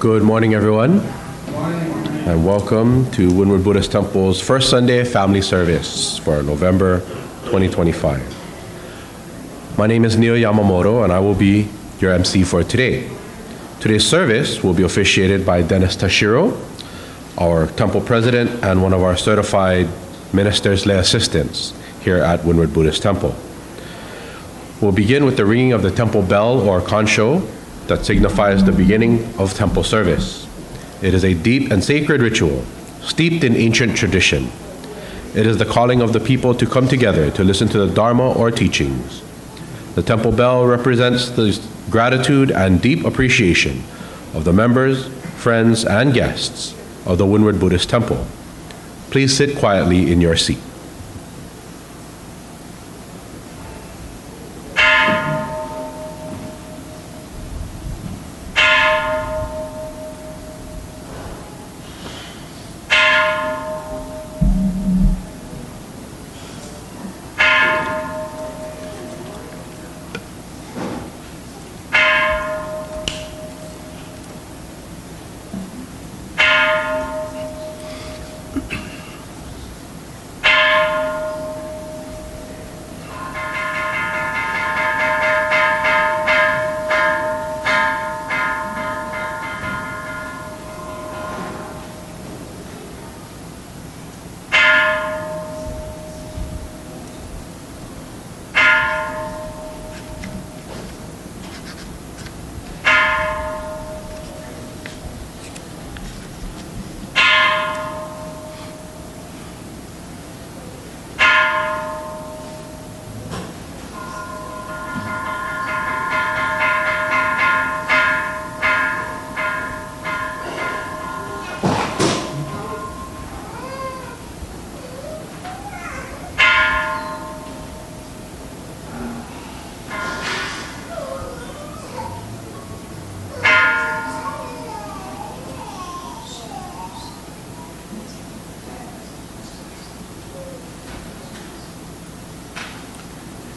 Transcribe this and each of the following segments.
Good morning, everyone, and welcome to Windward Buddhist Temple's first Sunday family service for November 2025. My name is Neil Yamamoto, and I will be your MC for today. Today's service will be officiated by Dennis Tashiro, our temple president and one of our certified ministers lay assistants here at Windward Buddhist Temple. We'll begin with the ringing of the temple bell or Kansho that signifies the beginning of temple service. It is a deep and sacred ritual steeped in ancient tradition. It is the calling of the people to come together to listen to the Dharma or teachings. The temple bell represents the gratitude and deep appreciation of the members, friends, and guests of the Windward Buddhist Temple. Please sit quietly in your seat.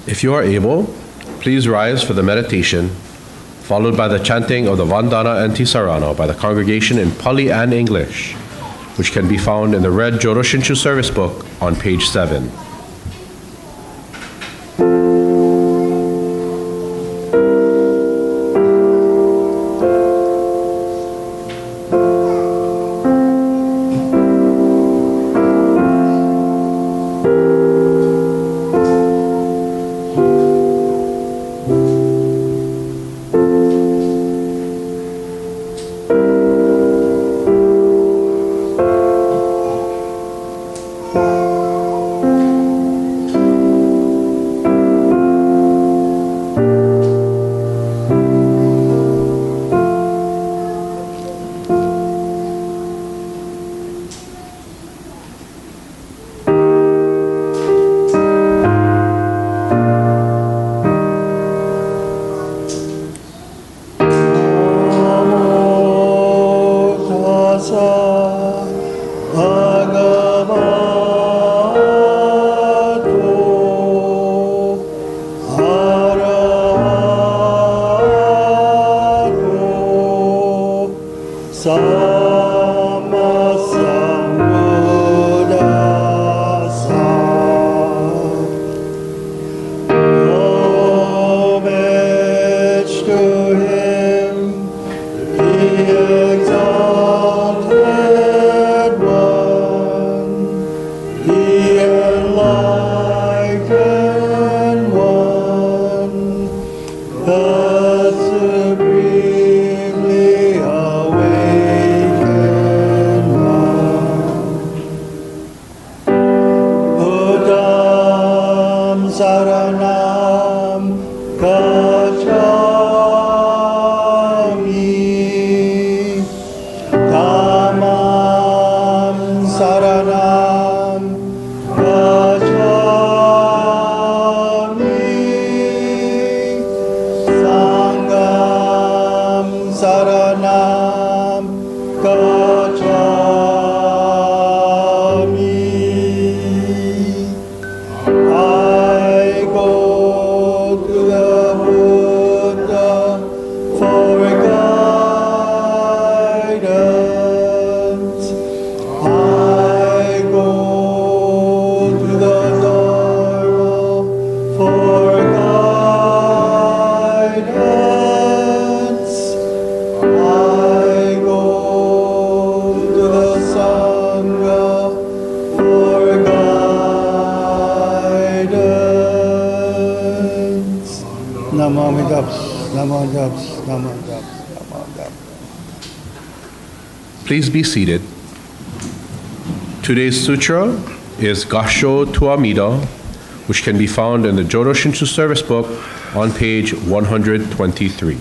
If you are able, please rise for the meditation, followed by the chanting of the Vandana Ti-Sarana by the congregation in Pali and English, which can be found in the red Jodo Shinshu service book on page 7. I go to the Namo Amida, Namo Amida, Namo Amida, Namo Amida. Please be seated. Today's sutra is Gassho to Amida, which can be found in the Jodo Shinshu service book on page 123.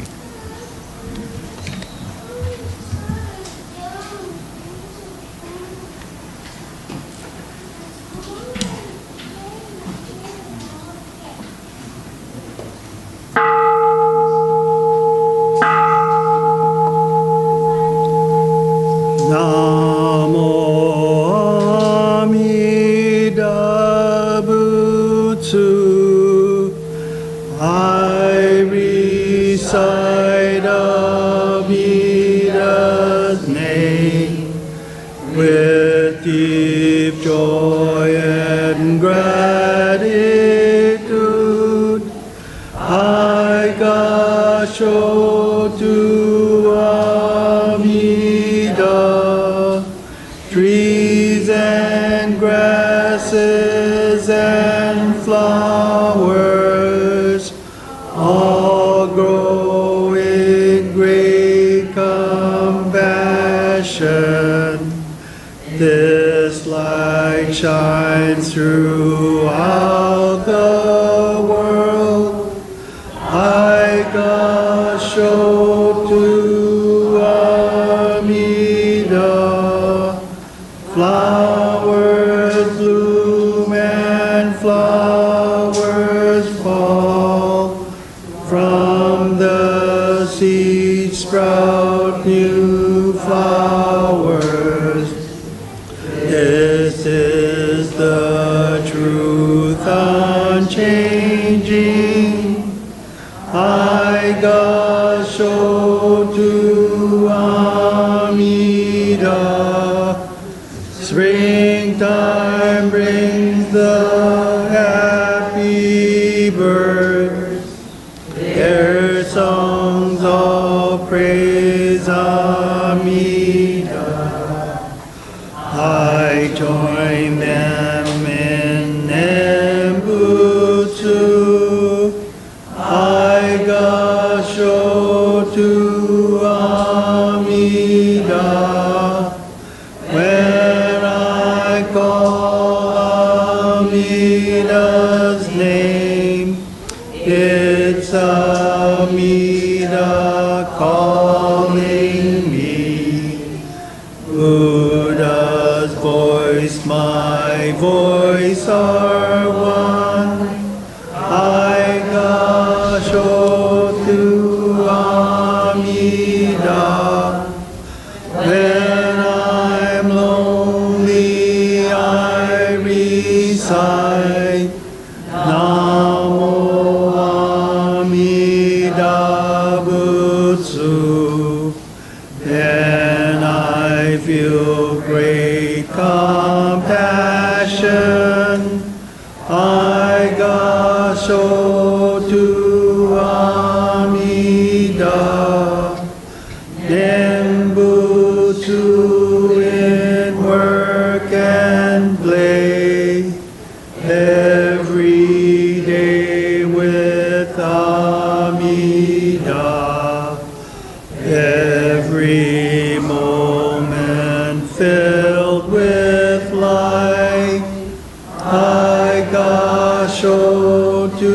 Trees and grasses and flowers all grow in great compassion. This light shines throughout the world. I Gassho to Amida. Flowers bloom and flowers fall. From the seed sprout new flowers. This is the truth unchanging. I Gassho to Amida. Springtime brings the happy birds, their songs of praise Amida. I join them in Nembutsu. I Gassho to Amida. When I call Amida's name, it's Amida calling me. Buddha's voice, my voice are one. I Gassho to Amida. When I'm lonely, I recite Namo Amida Butsu. Then I feel great compassion. I Gassho to Amida. Nembutsu in work and play, every day with Amida, every moment filled with light. I Gassho to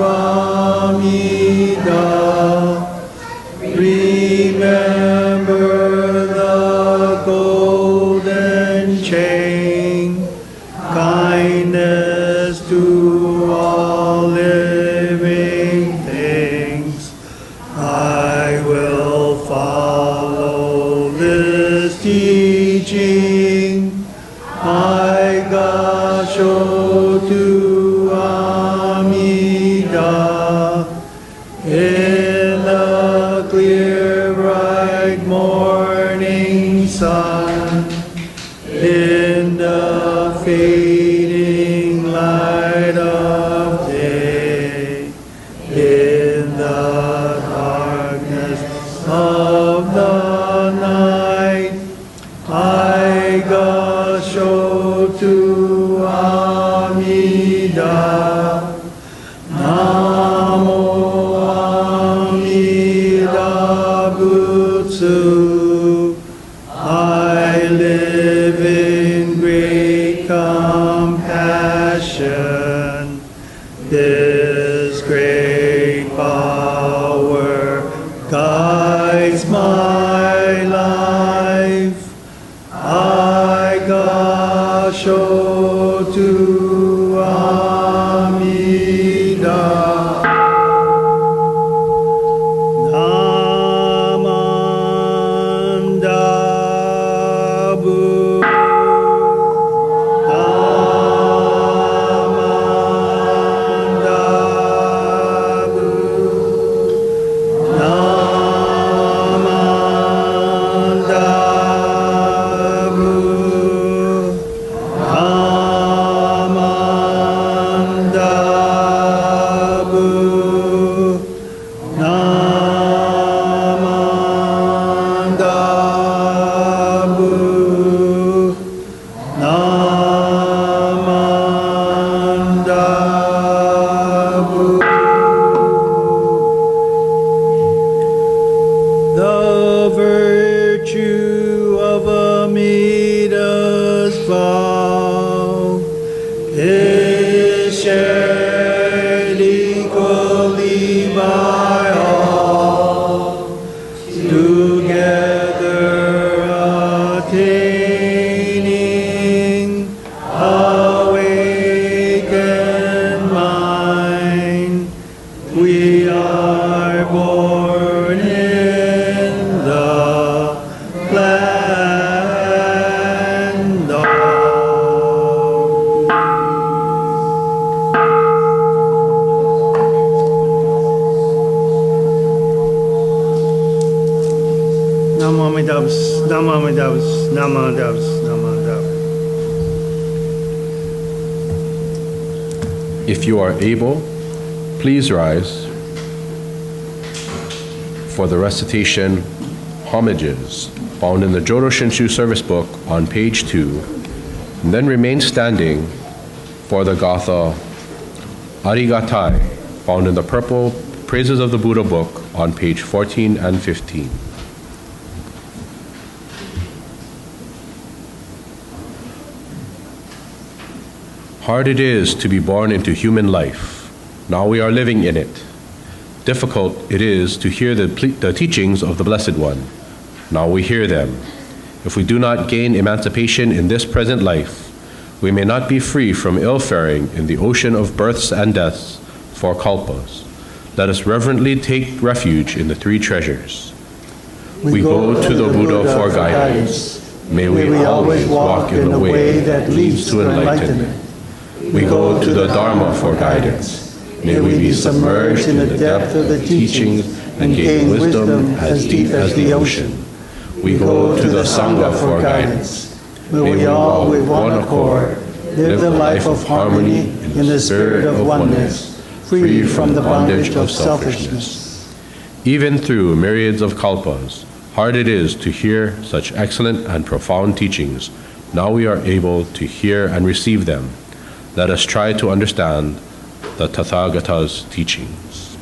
Amida. Remember the golden chain, kindness to all living things. I will follow this teaching. I Gassho to Amida. We are born in the land of Namo Amida, Namo Amida, Namo Amida, Namo Amida. If you are able, please rise for the recitation Homages, found in the Jodo Shinshu service book on page 2, and then remain standing for the Gatha Arigatai, found in the purple Praises of the Buddha book on page 14 and 15. Hard it is to be born into human life. Now we are living in it. Difficult it is to hear the teachings of the Blessed One. Now we hear them. If we do not gain emancipation in this present life, we may not be free from ill-faring in the ocean of births and deaths for kalpas. Let us reverently take refuge in the three treasures. We go to the Buddha for guidance. May we always walk in the way that leads to enlightenment. We go to the Dharma for guidance. May we be submerged in the depth of the teachings and gain wisdom as deep as the ocean. We go to the Sangha for guidance. May we all with one accord live the life of harmony in the spirit of oneness, free from the bondage of selfishness. Even through myriads of kalpas, hard it is to hear such excellent and profound teachings. Now we are able to hear and receive them. Let us try to understand the Tathagata's teachings.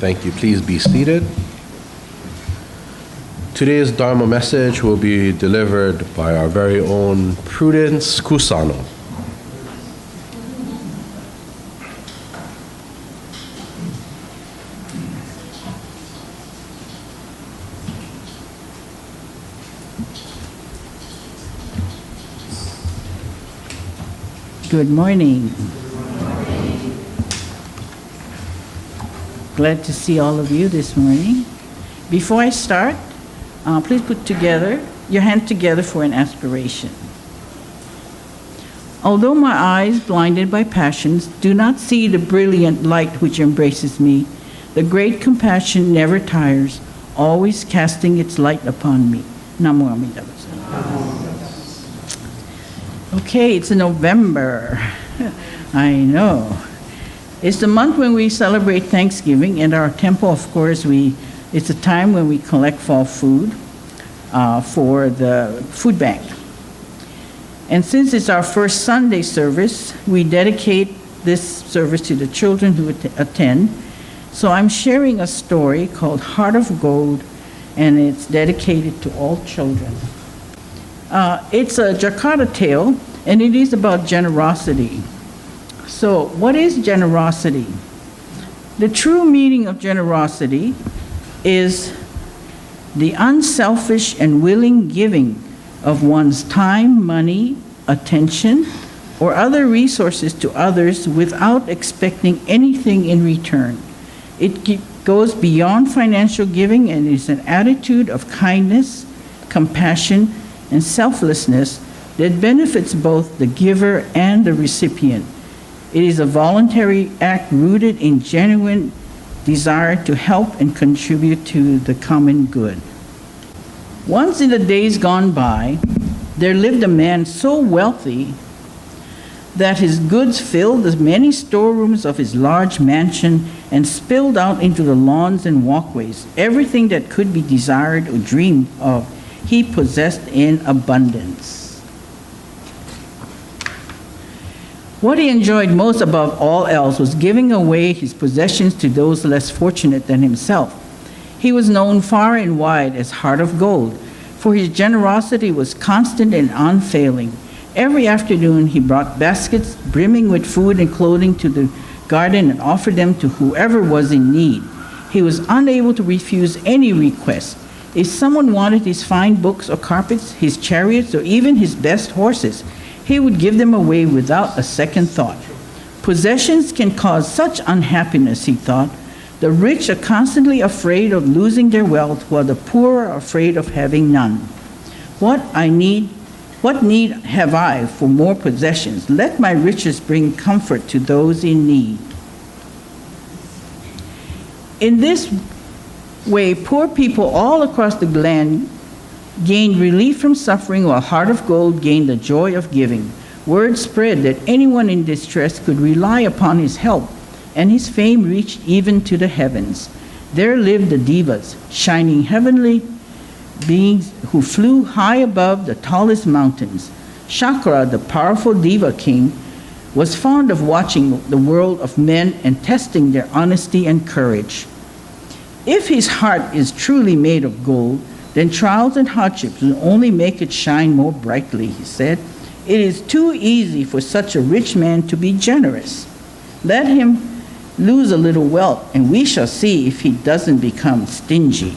Thank you. Please be seated. Today's Dharma message will be delivered by our very own Prudence Kusano. Good morning. Glad to see all of you this morning. Before I start, please put your hand together for an aspiration. Although my eyes, blinded by passions, do not see the brilliant light which embraces me, the great compassion never tires, always casting its light upon me. Namo Amida. Okay, it's November. I know. It's the month when we celebrate Thanksgiving. In our temple, of course, it's a time when we collect fall food for the food bank. And since it's our first Sunday service, we dedicate this service to the children who attend. So I'm sharing a story called Heart of Gold, and it's dedicated to all children. It's a Jakarta tale, and it is about generosity. So, what is generosity? The true meaning of generosity is the unselfish and willing giving of one's time, money, attention, or other resources to others without expecting anything in return. It goes beyond financial giving and is an attitude of kindness, compassion, and selflessness that benefits both the giver and the recipient. It is a voluntary act rooted in genuine desire to help and contribute to the common good. Once in the days gone by, there lived a man so wealthy that his goods filled the many storerooms of his large mansion and spilled out into the lawns and walkways. Everything that could be desired or dreamed of, he possessed in abundance. What he enjoyed most above all else was giving away his possessions to those less fortunate than himself. He was known far and wide as Heart of Gold, for his generosity was constant and unfailing. Every afternoon he brought baskets brimming with food and clothing to the garden and offered them to whoever was in need. He was unable to refuse any request. If someone wanted his fine books or carpets, his chariots, or even his best horses, he would give them away without a second thought. Possessions can cause such unhappiness, he thought. The rich are constantly afraid of losing their wealth, while the poor are afraid of having none. What need have I for more possessions? Let my riches bring comfort to those in need. In this way, poor people all across the land gained relief from suffering, while Heart of Gold gained the joy of giving. Word spread that anyone in distress could rely upon his help, and his fame reached even to the heavens. There lived the devas, shining heavenly beings who flew high above the tallest mountains. Shakra, the powerful Deva king, was fond of watching the world of men and testing their honesty and courage. If his heart is truly made of gold, then trials and hardships will only make it shine more brightly, he said. It is too easy for such a rich man to be generous. Let him lose a little wealth, and we shall see if he doesn't become stingy.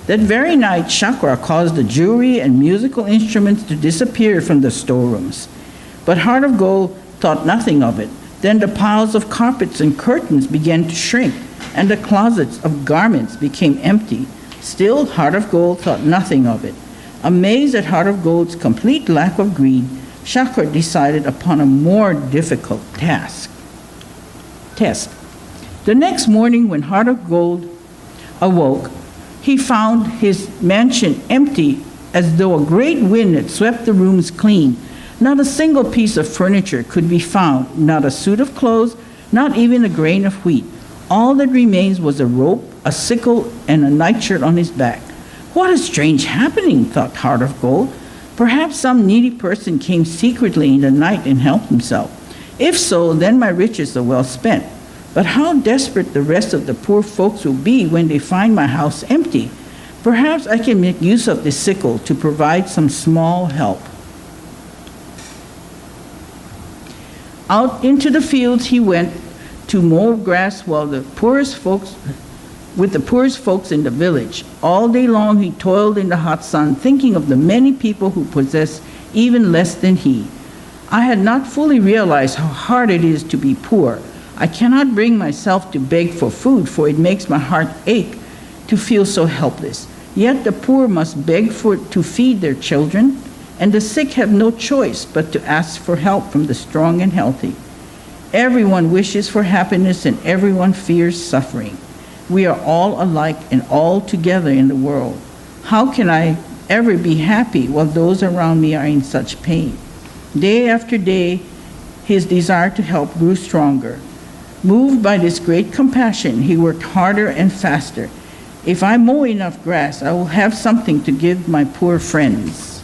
That very night, Chakra caused the jewelry and musical instruments to disappear from the storerooms. But Heart of Gold thought nothing of it. Then the piles of carpets and curtains began to shrink, and the closets of garments became empty. Still, Heart of Gold thought nothing of it. Amazed at Heart of Gold's complete lack of greed, Chakra decided upon a more difficult test. The next morning, when Heart of Gold awoke, he found his mansion empty, as though a great wind had swept the rooms clean. Not a single piece of furniture could be found, not a suit of clothes, not even a grain of wheat. All that remains was a rope, a sickle, and a nightshirt on his back. What a strange happening, thought Heart of Gold. Perhaps some needy person came secretly in the night and helped himself. If so, then my riches are well spent. But how desperate the rest of the poor folks will be when they find my house empty. Perhaps I can make use of this sickle to provide some small help. Out into the fields he went to mow grass while the poorest folks with the poorest folks in the village. All day long he toiled in the hot sun, thinking of the many people who possess even less than he. I had not fully realized how hard it is to be poor. I cannot bring myself to beg for food, for it makes my heart ache to feel so helpless. Yet the poor must beg to feed their children, and the sick have no choice but to ask for help from the strong and healthy. Everyone wishes for happiness and everyone fears suffering. We are all alike and all together in the world. How can I ever be happy while those around me are in such pain? Day after day, his desire to help grew stronger. Moved by this great compassion, he worked harder and faster. If I mow enough grass, I will have something to give my poor friends.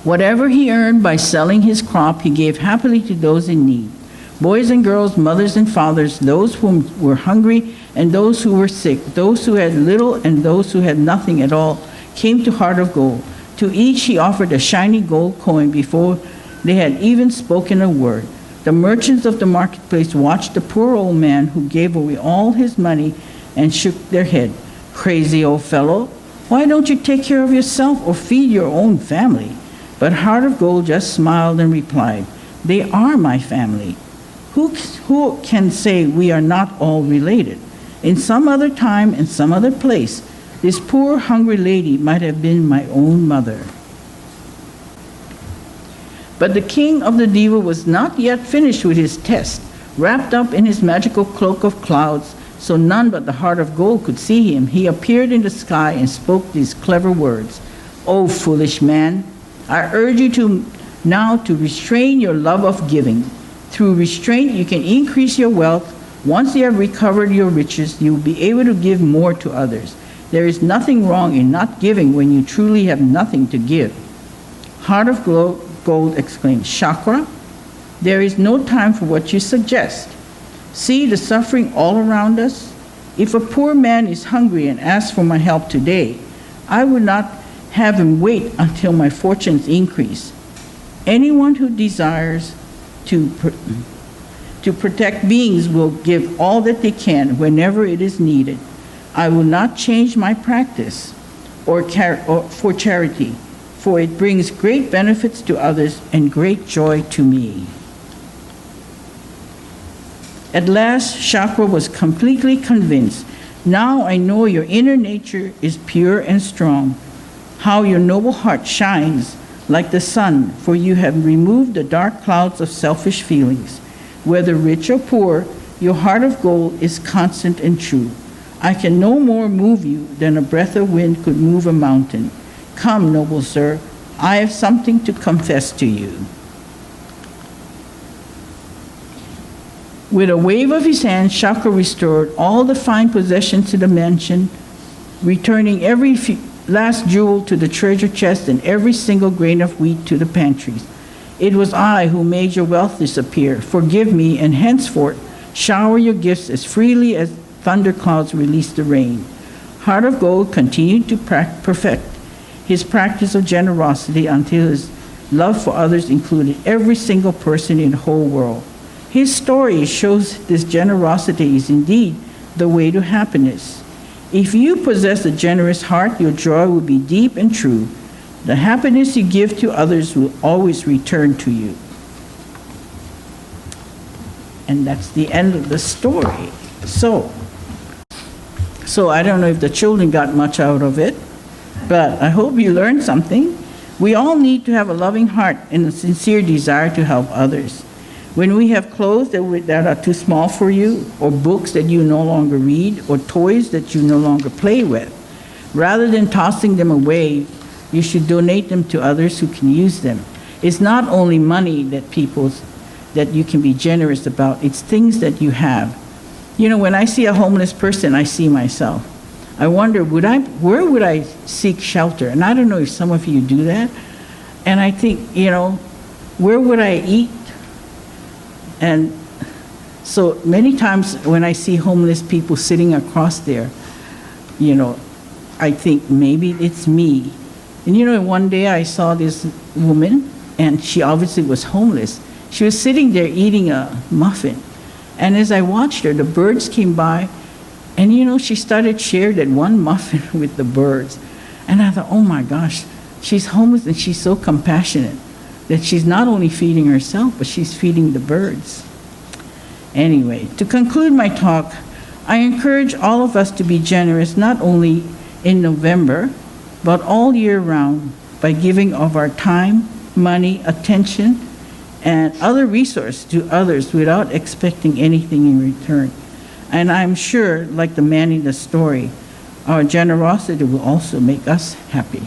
Whatever he earned by selling his crop, he gave happily to those in need. Boys and girls, mothers and fathers, those who were hungry and those who were sick, those who had little and those who had nothing at all, came to Heart of Gold. To each he offered a shiny gold coin before they had even spoken a word. The merchants of the marketplace watched the poor old man who gave away all his money and shook their head. Crazy old fellow, why don't you take care of yourself or feed your own family? But Heart of Gold just smiled and replied, they are my family. Who can say we are not all related? In some other time and some other place, this poor hungry lady might have been my own mother. But the king of the Deva was not yet finished with his test. Wrapped up in his magical cloak of clouds, so none but the Heart of Gold could see him, he appeared in the sky and spoke these clever words. "O foolish man, I urge you now to restrain your love of giving. Through restraint, you can increase your wealth. Once you have recovered your riches, you will be able to give more to others. There is nothing wrong in not giving when you truly have nothing to give." Heart of Gold exclaimed, "Chakra, there is no time for what you suggest. See the suffering all around us? If a poor man is hungry and asks for my help today, I would not have him wait until my fortunes increase. Anyone who desires to protect beings will give all that they can whenever it is needed. I will not change my practice or for charity, for it brings great benefits to others and great joy to me." At last, Chakra was completely convinced. "Now I know your inner nature is pure and strong, how your noble heart shines like the sun, for you have removed the dark clouds of selfish feelings. Whether rich or poor, your Heart of Gold is constant and true. I can no more move you than a breath of wind could move a mountain. Come, noble sir, I have something to confess to you." With a wave of his hand, Chakra restored all the fine possessions to the mansion, returning every last jewel to the treasure chest and every single grain of wheat to the pantries. "It was I who made your wealth disappear. Forgive me, and henceforth shower your gifts as freely as thunderclouds release the rain." Heart of Gold continued to perfect his practice of generosity until his love for others included every single person in the whole world. His story shows this generosity is indeed the way to happiness. If you possess a generous heart, your joy will be deep and true. The happiness you give to others will always return to you. And that's the end of the story. So I don't know if the children got much out of it, but I hope you learned something. We all need to have a loving heart and a sincere desire to help others. When we have clothes that are too small for you, or books that you no longer read, or toys that you no longer play with, rather than tossing them away, you should donate them to others who can use them. It's not only money that you can be generous about, it's things that you have. You know, when I see a homeless person, I see myself. I wonder, where would I seek shelter? And I don't know if some of you do that. And I think, where would I eat? And so many times when I see homeless people sitting across there, I think maybe it's me. And one day I saw this woman, and she obviously was homeless. She was sitting there eating a muffin. And as I watched her, the birds came by, and she started sharing that one muffin with the birds. And I thought, oh my gosh, she's homeless and she's so compassionate that she's not only feeding herself, but she's feeding the birds. Anyway, to conclude my talk, I encourage all of us to be generous not only in November, but all year round by giving of our time, money, attention, and other resources to others without expecting anything in return. And I'm sure, like the man in the story, our generosity will also make us happy.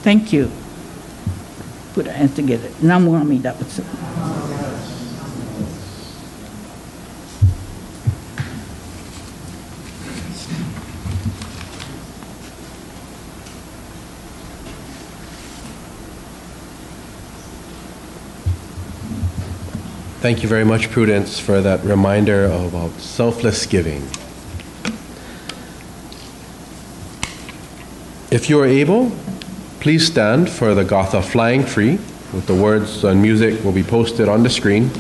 Thank you. Put our hands together. Namo Amida Butsu. Thank you very much, Prudence, for that reminder about selfless giving. If you are able, please stand for the Gatha Flying Free, with the words and music will be posted on the screen.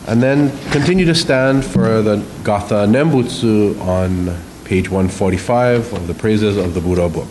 And then continue to stand for the Gatha Nembutsu on page 145 of the Praises of the Buddha book.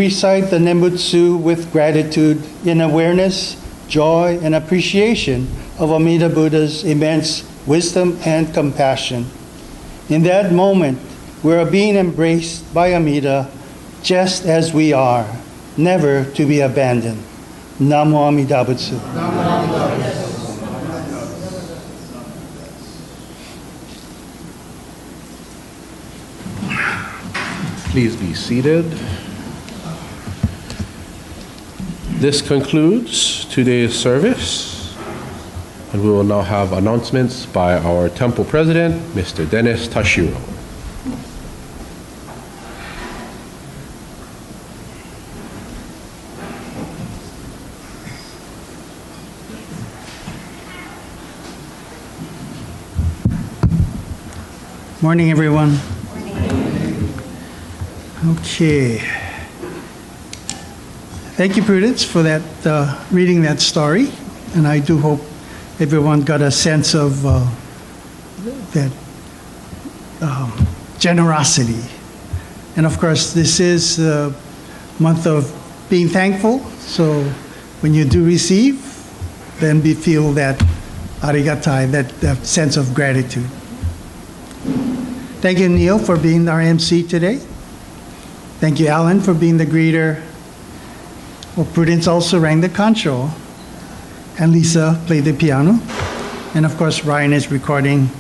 recite the Nembutsu with gratitude in awareness, joy, and appreciation of Amida Buddha's immense wisdom and compassion. In that moment, we are being embraced by Amida just as we are, never to be abandoned. Namo Amida Butsu. Please be seated. This concludes today's service, and we will now have announcements by our temple president, Mr. Dennis Tashiro. Morning, everyone. Okay. Thank you, Prudence, for that reading that story, and I do hope everyone got a sense of that generosity. And of course, this is the month of being thankful, so when you do receive, then we feel that arigatai, that sense of gratitude. Thank you, Neil, for being our MC today. Thank you, Alan, for being the greeter. Well, Prudence also rang the Kansho, and Lisa played the piano. And of course, Ryan is recording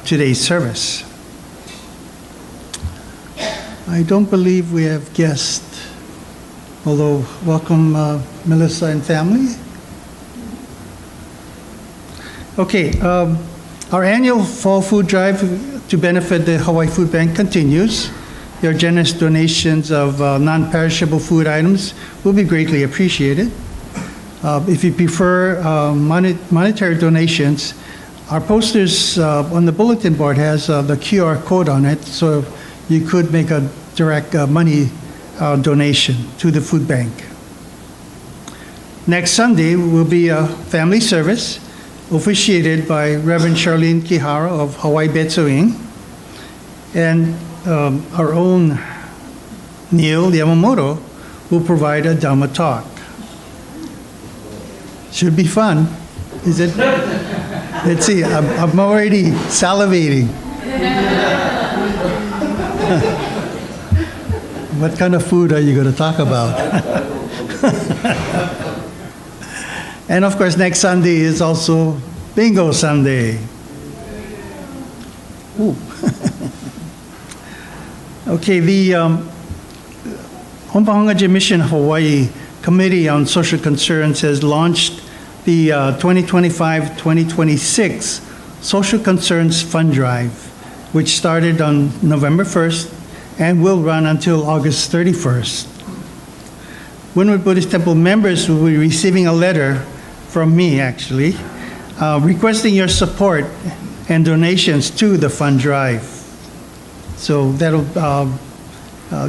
today's service. I don't believe we have guests, although welcome Melissa and family. Okay, our annual fall food drive to benefit the Hawaii Food Bank continues. Your generous donations of non-perishable food items will be greatly appreciated. If you prefer monetary donations, our posters on the bulletin board has the QR code on it, so you could make a direct money donation to the food bank. Next Sunday will be a family service officiated by Reverend Charlene Kihara of Hawaii Betsuing, and our own Neil Yamamoto will provide a Dharma talk. Should be fun, is it? Let's see, I'm already salivating. What kind of food are you going to talk about? And of course, next Sunday is also Bingo Sunday. Ooh. Okay, the Hongwanji Mission Hawaii Committee on Social Concerns has launched the 2025-2026 Social Concerns Fund Drive, which started on November 1st and will run until August 31st. Windward Buddhist Temple members will be receiving a letter from me, actually, requesting your support and donations to the fund drive. So that'll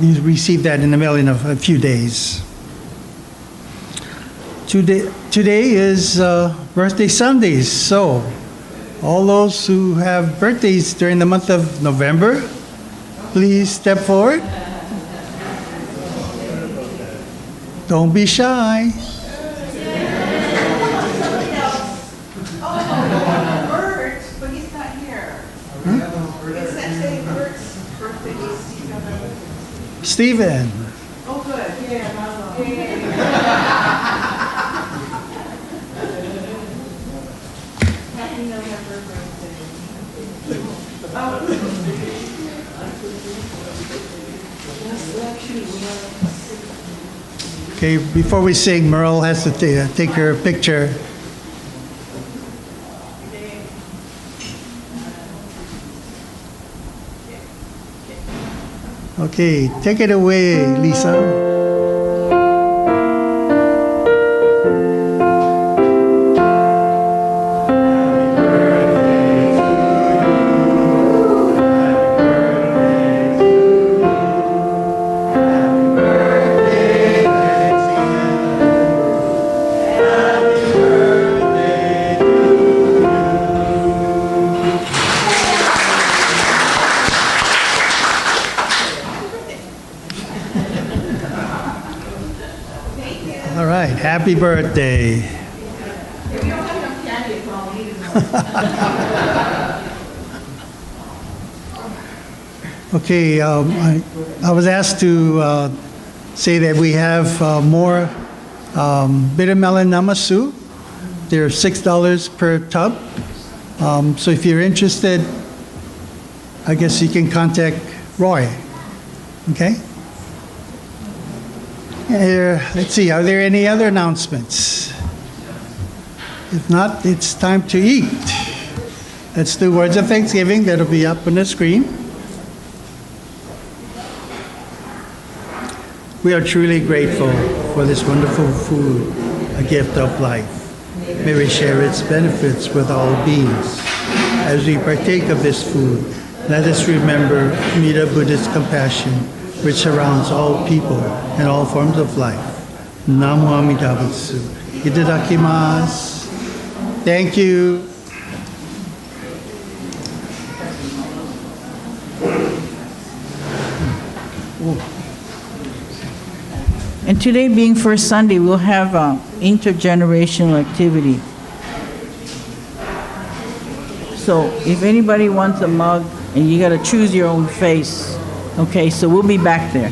you receive that in the mail in a few days. Today is birthday Sundays, so all those who have birthdays during the month of November, please step forward. Don't be shy. Stephen. Oh, good. Yeah, Happy November birthday. Okay, before we sing, Merle has to take her picture. Okay, take it away, Lisa. All right, happy birthday. If you don't have enough candy, it's all eating. Okay, I was asked to say that we have more bitter melon namasu. They're $6 per tub. So if you're interested, I guess you can contact Roy. Okay? Let's see, are there any other announcements? If not, it's time to eat. Let's do words of thanksgiving. That'll be up on the screen. We are truly grateful for this wonderful food, a gift of life. May we share its benefits with all beings. As we partake of this food, let us remember Amida Buddhist compassion, which surrounds all people and all forms of life. Namo Amida Butsu. Itadakimasu. Thank you. And today being First Sunday, we'll have an intergenerational activity. So if anybody wants a mug, and you got to choose your own face, okay, so we'll be back there.